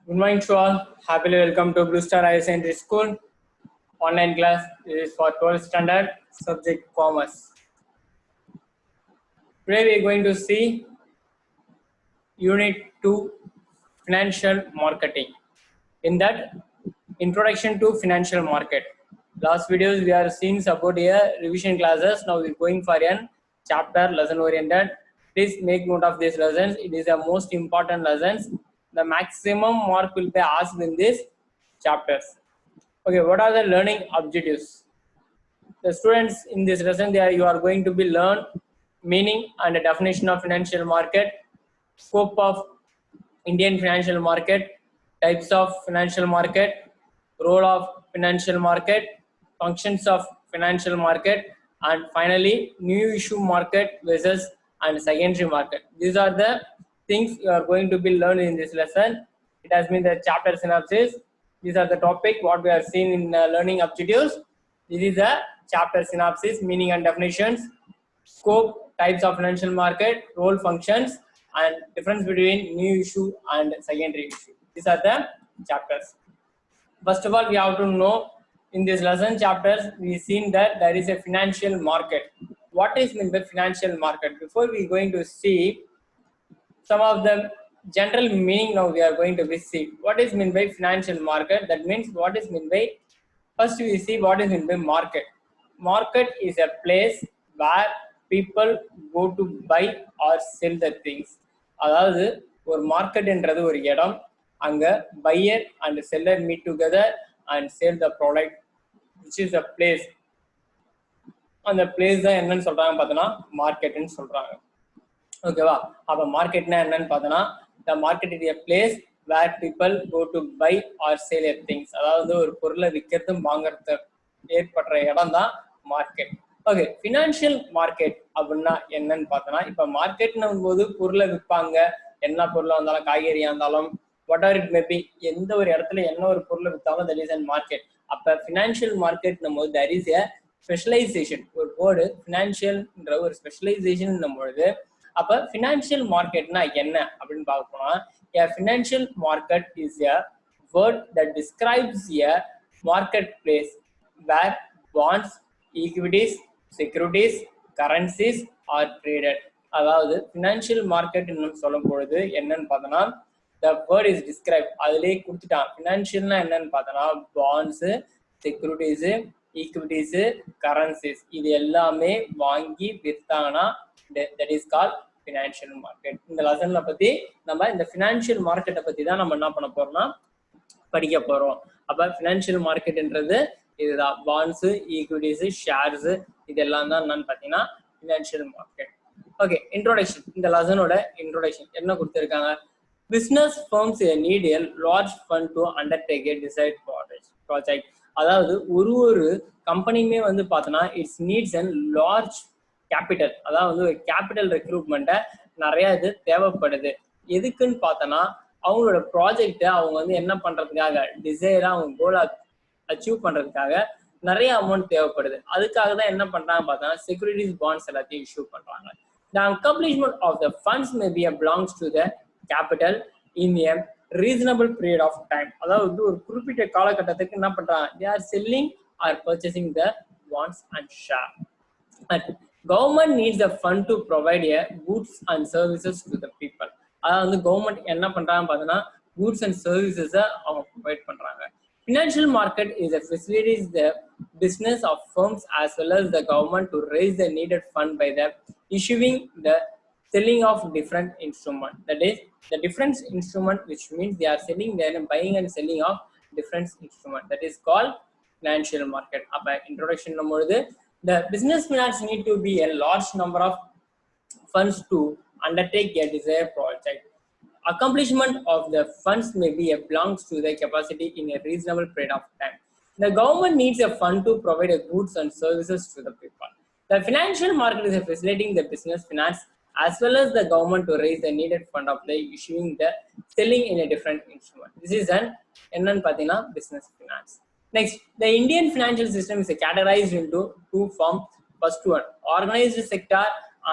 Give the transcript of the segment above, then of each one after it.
Good morning to all. Happily welcome to Blue Star Higher Secondary School. Online class is for 12th standard, subject commerce. Today we are going to see Unit 2 Financial Marketing. In that, Introduction to Financial Market. Last videos we are seeing about a revision classes. Now we are going for a chapter lesson oriented. Please make note of these lessons. It is the most important lessons. The maximum mark will be asked in these chapters. Okay, what are the learning objectives? The students in this lesson, you are going to be learn meaning and the definition of financial market, scope of Indian financial market, types of financial market, role of financial market, functions of financial market, and finally new issue market versus and secondary market. These are the things you are going to be learned in this lesson. It has been the chapter synopsis. These are the topic what we are seeing in learning objectives. This is a chapter synopsis, meaning and definitions, scope, types of financial market, role, functions, and difference between new issue and secondary issue. These are the chapters. First of all, we have to know in this lesson chapters, we've seen that there is a financial market. What is meant by financial market? Before we are going to see some of the general meaning, now we are going to see what is meant by financial market. That means what is meant by, first we see what is meant by market. Market is a place where people go to buy or sell the things. அதாவது ஒரு மார்க்கெட்ன்றது ஒரு இடம், அங்க buyer and seller meet together and sell the product, which is a place. அந்த place தான் என்னன்னு சொல்றாங்க பார்த்தோன்னா மார்க்கெட்னு சொல்றாங்க. ஓகேவா? அப்ப மார்க்கெட்னா என்னன்னு பார்த்தோன்னா the market is a place where people go to buy or sell things. அதாவது ஒரு பொருளை விற்கிறதும் வாங்குறது ஏற்படுற இடம் தான் மார்க்கெட். ஓகே, ஃபினான்ஷியல் மார்க்கெட் அப்படின்னா என்னன்னு பார்த்தோன்னா, இப்போ மார்க்கெட்னும் போது பொருளை விற்பாங்க, என்ன பொருளாக இருந்தாலும், காய்கறியாக இருந்தாலும், வாட் ஆர் இட் மேபி, எந்த ஒரு இடத்துல என்ன ஒரு பொருளை விற்றாலும் தட் இஸ் அண்ட் மார்க்கெட். அப்போ ஃபினான்ஷியல் மார்க்கெட்னும் போது தட் இஸ் எ ஸ்பெஷலைசேஷன். ஒரு வேர்டு ஃபினான்ஷியல்ன்ற ஒரு ஸ்பெஷலைசேஷன் பொழுது அப்போ ஃபினான்ஷியல் மார்க்கெட்னா என்ன அப்படின்னு பார்க்க போனா, a financial market is a word that describes a marketplace where bonds, equities, securities, currencies are traded. அதாவது ஃபினான்ஷியல் மார்க்கெட் சொல்லும் பொழுது என்னன்னு பார்த்தோன்னா, the word is described, அதிலே கொடுத்துட்டான். ஃபினான்ஷியல்னா என்னன்னு பார்த்தோன்னா பாண்ட்ஸு, செக்யூரிட்டிஸு, ஈக்விட்டிஸு, கரன்சிஸ், இது எல்லாமே வாங்கி விற்றாங்கன்னா that is called financial market. இந்த லெசன்ல பத்தி நம்ம இந்த ஃபினான்ஷியல் மார்க்கெட்டை பத்தி தான் நம்ம என்ன பண்ண போறோம்னா படிக்க போறோம். அப்ப ஃபினான்ஷியல் மார்க்கெட்ன்றது இதுதான், பாண்ட்ஸ், ஈக்விட்டிஸ், ஷேர்ஸ், இதெல்லாம் தான் என்னன்னு பாத்தீங்கன்னா ஃபினான்ஷியல் மார்க்கெட். Okay, introduction. இந்த லெசனோட இன்ட்ரோடக்ஷன் என்ன கொடுத்திருக்காங்க? Business firms need a large fund to undertake a desired project. அதாவது ஒரு கம்பெனியுமே வந்து பார்த்தோன்னா it's needs and large capital, அதாவது ஒரு கேபிட்டல் ரெக்ரூட்மெண்ட்டை நிறைய இது தேவைப்படுது. எதுக்குன்னு பார்த்தோன்னா அவங்களோட ப்ராஜெக்டை அவங்க வந்து என்ன பண்றதுக்காக, டிசைரா அவங்க கோலை அச்சீவ் பண்றதுக்காக நிறைய அமௌண்ட் தேவைப்படுது. அதுக்காக தான் என்ன பண்றாங்க பார்த்தோன்னா செக்யூரிட்டிஸ், பாண்ட்ஸ் எல்லாத்தையும் இஷ்யூ பண்றாங்க. The accomplishment of the funds may be belongs to the capital in a reasonable period of time. அதாவது ஒரு குறிப்பிட்ட காலகட்டத்துக்கு என்ன பண்றாங்க, they are selling or purchasing the bonds and share. And government needs a fund to provide a goods and services to the people. அதாவது government என்ன பண்றாங்க பார்த்தோன்னா goods and services அவங்க ப்ரொவைட் பண்றாங்க. Financial market is a facilitates the business of firms as well as the government to raise the needed fund by the issuing the selling of different instrument. That is the different instrument, which means they are selling, they are buying and selling of different instrument. That is called financial market. அப்ப introduction பொழுது the business finance need to be a large number of funds to undertake a desired project. Accomplishment of the funds may be belongs to the capacity in a reasonable period of time. The government needs a fund to provide a goods and services to the people. The financial market is facilitating the business finance as well as the government to raise the needed fund of the issuing the selling in a different instrument. This is an என்னன்னு பார்த்தீங்கன்னா business finance. Next, the Indian financial system is categorized into two forms. First one, organized sector,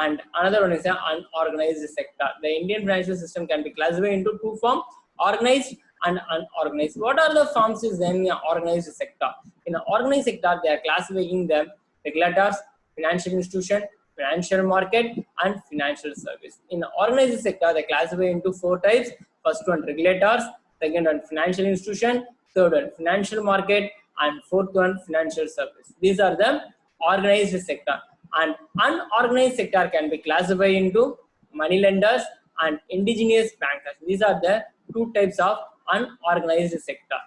and another one is an unorganized sector. The Indian financial system can be classified into two forms, organized and unorganized. What are the forms is in organized sector? In organized sector, they are classifying them regulators, financial institution, financial market, and financial service. In organized sector, they classify into 4 types. First one regulators, second one financial institution, third one financial market, and fourth one financial service. These are the organized sector. And unorganized sector can be classified into money lenders and indigenous bankers. These are the 2 types of unorganized sector.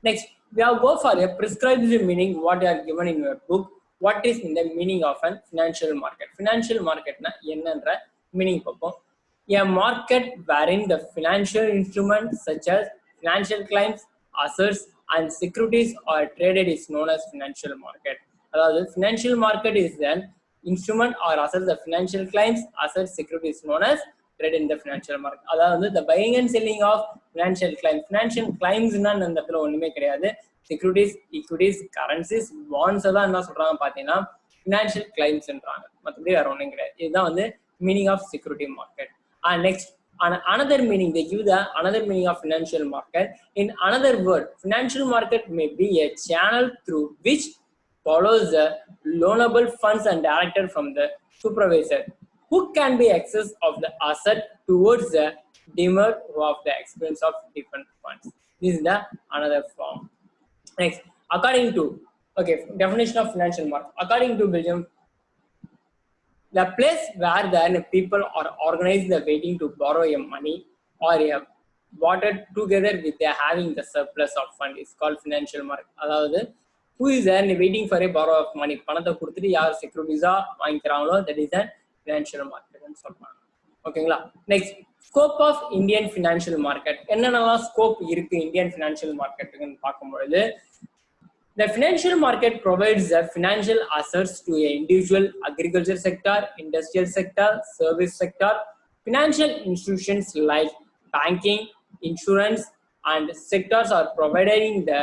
Next, we have go for a prescribed meaning what you are given in your book. What is in the meaning of a financial market? Financial market na என்னன்ற meaning பார்ப்போம். A market wherein the financial instruments such as financial claims, assets, and securities are traded is known as financial market. அதாவது financial market is an instrument or assets of financial claims, assets, securities known as trade in the financial market. அதாவது the buying and selling of financial claims. Financial claims னா அந்த இடத்துல ஒண்ணுமே கிடையாது. Securities, equities, currencies, bonds தான் என்ன சொல்றாங்க பாத்தீங்கன்னா financial claims ன்றாங்க. மத்தபடி வேற ஒண்ணும் கிடையாது. இதுதான் வந்து meaning of security market. And next, another meaning they give the another meaning of financial market. In another word, financial market may be a channel through which follows the loanable funds and directed from the supervisor, who can be access of the asset towards the demand of the expense of different funds. This is the another form. Next, according to definition of financial market. According to Belgium, the place where the people are organized the waiting to borrow a money or a water together with the having the surplus of fund is called financial market. அதாவது who is there waiting for a borrow of money, பணத்தை கொடுத்துட்டு யார் செக்யூரிட்டிஸா வாங்கிக்கிறாங்களோ that is a financial market ன்னு சொல்றாங்க. ஓகேங்களா? Next, scope of Indian financial market. என்னென்னலாம் scope இருக்கு Indian financial மார்க்கெட்டுன்னு பார்க்கும்பொழுது, the financial market provides the financial assets to an individual, agriculture sector, industrial sector, service sector. Financial institutions like banking, insurance, and sectors are providing the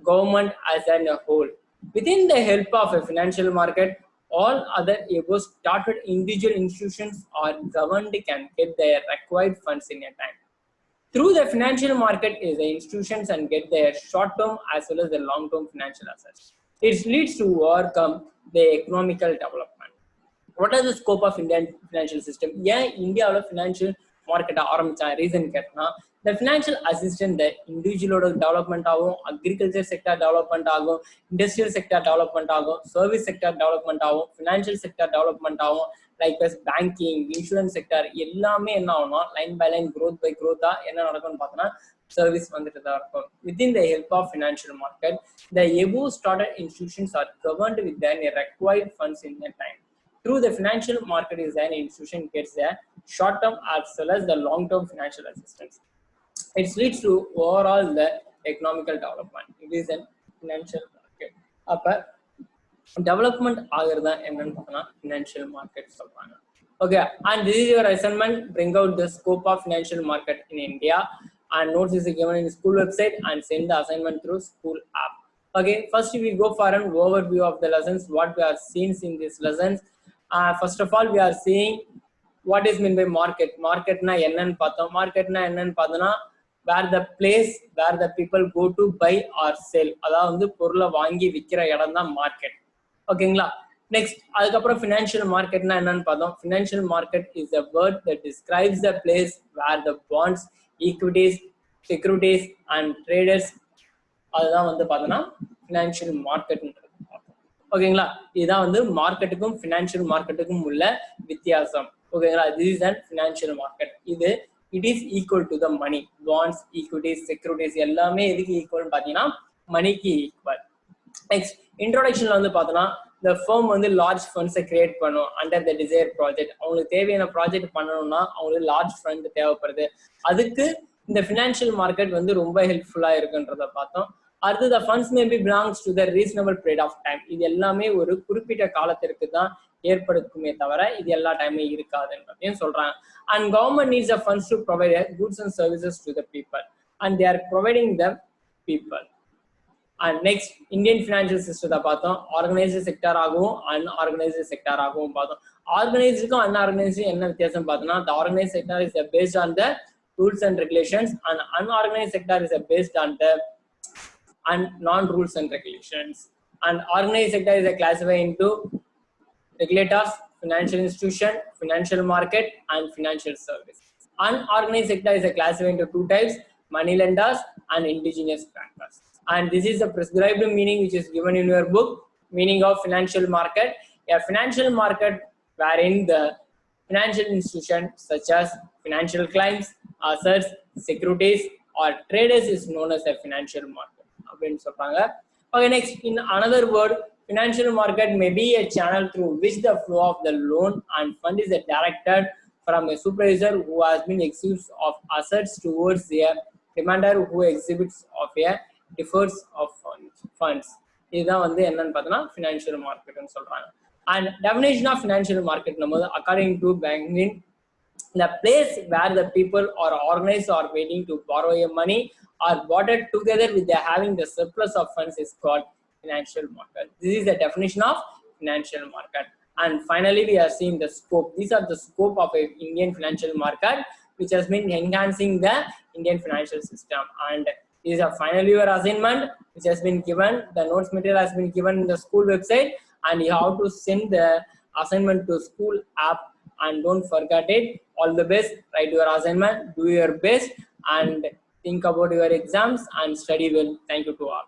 government as a whole. Within the help of a financial market, all other above started individual institutions or government can get their required funds in a time. Through the financial market is the institutions and get their short-term as well as the long-term financial assets. It leads to overcome the economical development. What is the scope of Indian financial system? Yeah, India financial market ஆரம்பிச்சா reason கேட்டா the financial assistance the individual development ஆகும், agriculture sector development ஆகும், industrial sector development ஆகும், service sector development ஆகும், financial sector development ஆகும், like as banking, insurance sector எல்லாமே என்ன ஆகும்னா line by line growth by growth என்ன நடக்கும்னு பார்த்தோம்னா சர்வீஸ் வந்துட்டு தான் இருக்கும். Within the help of financial market, the above started institutions are governed with the required funds in their time. Through the financial market is an institution gets the short-term as well as the long-term financial assistance. It leads to overall the economical development. It is a financial market. அப்ப development ஆகிறதா என்னன்னு பார்த்தோம்னா financial market சொல்றாங்க. Okay, and this is your assignment. Bring out the scope of financial market in India, and notes is given in school website and send the assignment through school app. Okay, first we go for an overview of the lessons. What we are seeing in these lessons. First of all, we are seeing what is meant by market. Market na என்னன்னு பார்த்தோம். Market na என்னன்னு பார்த்தோம்னா where the place where the people go to buy or sell. அதாவது வந்து பொருளை வாங்கி விற்கிற இடம் தான் மார்க்கெட். ஓகேங்களா? நெக்ஸ்ட், அதுக்கப்புறம் ஃபினான்ஷியல் மார்க்கெட்னா என்னன்னு பார்த்தோம். Financial market is a word that describes the place where the bonds, equities, securities and traders அதுதான் வந்து பார்த்தோம்னா ஃபினான்ஷியல் மார்க்கெட்ன்றது. ஓகேங்களா? இதுதான் வந்து மார்க்கெட்டுக்கும் ஃபினான்ஷியல் மார்க்கெட்டுக்கும் உள்ள வித்தியாசம். ஓகேங்களா? this is an financial market. இது it is equal to the money. Bonds, equities, securities எல்லாமே எதுக்கு ஈக்குவல்னு பார்த்தீங்கன்னா மணிக்கு ஈக்குவல். நெக்ஸ்ட், இன்ட்ரோடக்ஷன்ல வந்து பார்த்தோம்னா the firm வந்து லார்ஜ் ஃபண்ட்ஸை கிரியேட் பண்ணும் அண்டர் த டிசைர் ப்ராஜெக்ட். அவங்களுக்கு தேவையான ப்ராஜெக்ட் பண்ணணும்னா அவங்களுக்கு லார்ஜ் ஃபண்ட் தேவைப்படுது. அதுக்கு இந்த ஃபினான்ஷியல் மார்க்கெட் வந்து ரொம்ப ஹெல்ப்ஃபுல்லா இருக்குன்றத பார்த்தோம். அடுத்து the funds may be belongs to the reasonable period of time. இது எல்லாமே ஒரு குறிப்பிட்ட காலத்திற்கு தான் ஏற்படுத்துமே தவிர இது எல்லா டைமே இருக்காதுன்னு சொல்றாங்க. And government needs the funds to provide goods and services to the people, and they are providing them people. And next, Indian financial system பார்த்தோம். ஆர்கனைஸ்டு செக்டார் ஆகவும் அன்ஆர்கனைஸ்டு செக்டார் ஆகவும் பார்த்தோம். ஆர்கனைஸ்டுக்கும் அன்ஆர்கனைஸ்டு என்ன வித்தியாசம் பார்த்தோம்னா the organized sector is based on the rules and regulations, and unorganized sector is based on the and non-rules and regulations. And organized sector is classified into regulators, financial institution, financial market, and financial service. Unorganized sector is classified into two types: money lenders and indigenous bankers. And this is the prescribed meaning which is given in your book, meaning of financial market. A financial market wherein the financial institution such as financial clients, assets, securities, or traders is known as a financial market. Okay, next, in another word, financial market may be a channel through which the flow of the loan and fund is directed from a supervisor who has been exhibits of assets towards a demander who exhibits of a differs of funds. இதுதான் வந்து என்னன்னு பார்த்தோம்னா financial மார்க்கெட்னு சொல்றாங்க. And definition of financial market, according to banking, the place where the people are organized or waiting to borrow a money or bought it together with the having the surplus of funds is called financial market. This is the definition of financial market. And finally, we are seeing the scope. These are the scope of a Indian financial market, which has been enhancing the Indian financial system. And this is a final year assignment, which has been given. The notes material has been given in the school website, and you have to send the assignment to school app. And don't forget it. All the best. Write your assignment, do your best, and think about your exams and study well. Thank you to all.